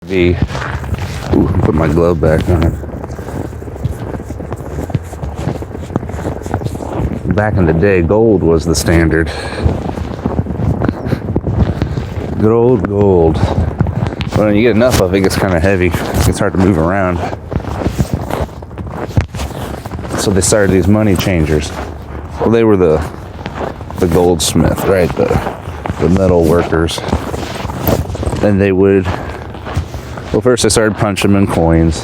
be. Ooh, put my glove back on. Back in the day, gold was the standard. Good old gold. But when you get enough of it, it gets kind of heavy. It's hard to move around. So they started these money changers. Well, they were the goldsmith, right? The metal workers. And they would, well, first they started punching them in coins.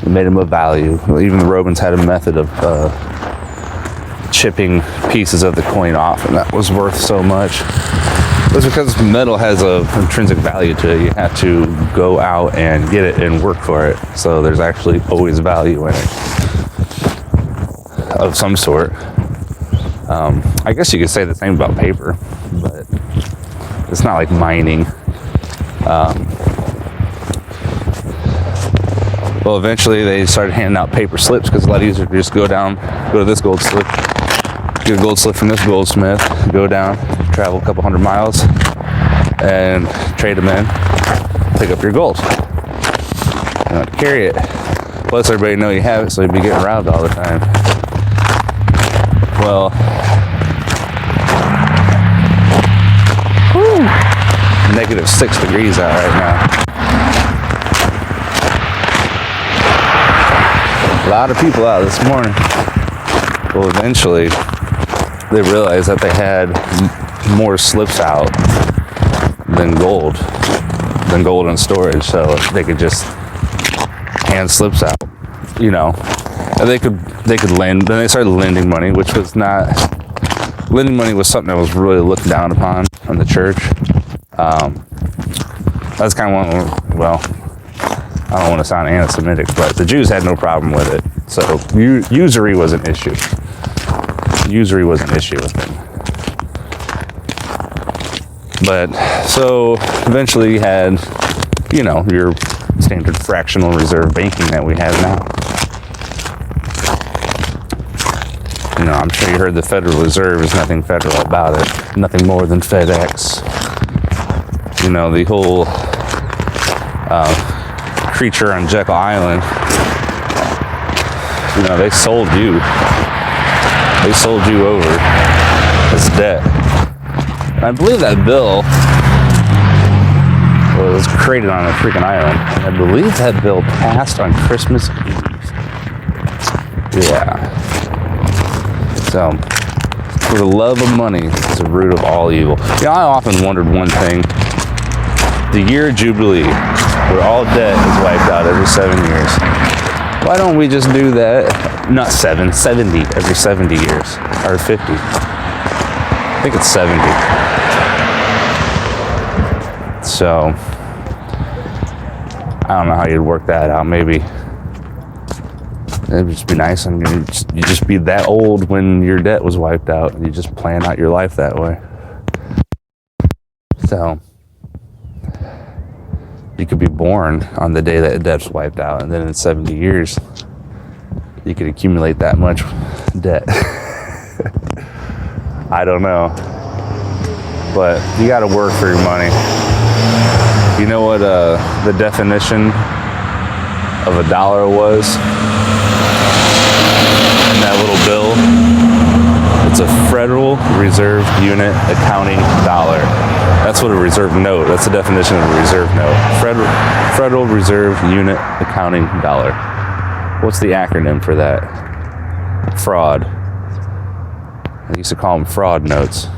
They made them of value. Even the Romans had a method of chipping pieces of the coin off, and that was worth so much. It's because metal has an intrinsic value to it. You have to go out and get it and work for it. So there's actually always value in it of some sort. I guess you could say the same about paper, but it's not like mining. Well, eventually they started handing out paper slips because it's a lot easier to just go to this gold slip, get a gold slip from this goldsmith, go down, travel a couple hundred miles, and trade them in, pick up your gold. You don't have to carry it. Plus, everybody know you have it, so you'd be getting robbed all the time. Well, -6 degrees out right now. A lot of people out this morning. Well, eventually, they realized that they had more slips out than gold in storage, so they could just hand slips out, you know. And they could lend. Then they started lending money, which was not. Lending money was something that was really looked down upon in the church. That's kind of one. Well, I don't want to sound anti-Semitic, but the Jews had no problem with it. So usury was an issue. Usury was an issue with them. But so eventually you had, you know, your standard fractional reserve banking that we have now. You know, I'm sure you heard the Federal Reserve is nothing federal about it. Nothing more than FedEx. You know, the whole creature on Jekyll Island. You know, they sold you. They sold you over as debt. And I believe that bill was created on a freaking island. And I believe that bill passed on Christmas Eve. Yeah. So, for the love of money is the root of all evil. You know, I often wondered one thing. The year of Jubilee, where all debt is wiped out every 7 years. Why don't we just do that? Not 70, every 70 years. Or 50. I think it's 70. So, I don't know how you'd work that out. Maybe it'd just be nice, and you just be that old when your debt was wiped out. You just plan out your life that way. So, you could be born on the day that debt's wiped out, and then in 70 years, you could accumulate that much debt. I don't know. But you gotta work for your money. You know what the definition of $1 was? In that little bill? It's a Federal Reserve Unit Accounting Dollar. That's what a reserve note, that's the definition of a reserve note. Federal Reserve Unit Accounting Dollar. What's the acronym for that? Fraud. I used to call them fraud notes.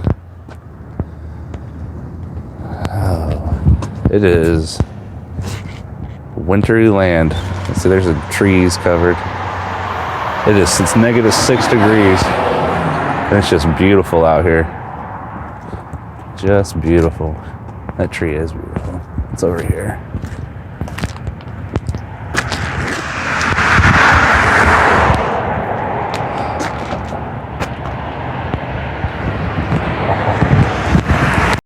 Oh, it is wintry land. See, there's the trees covered. It's -6 degrees. And it's just beautiful out here. Just beautiful. That tree is beautiful. It's over here.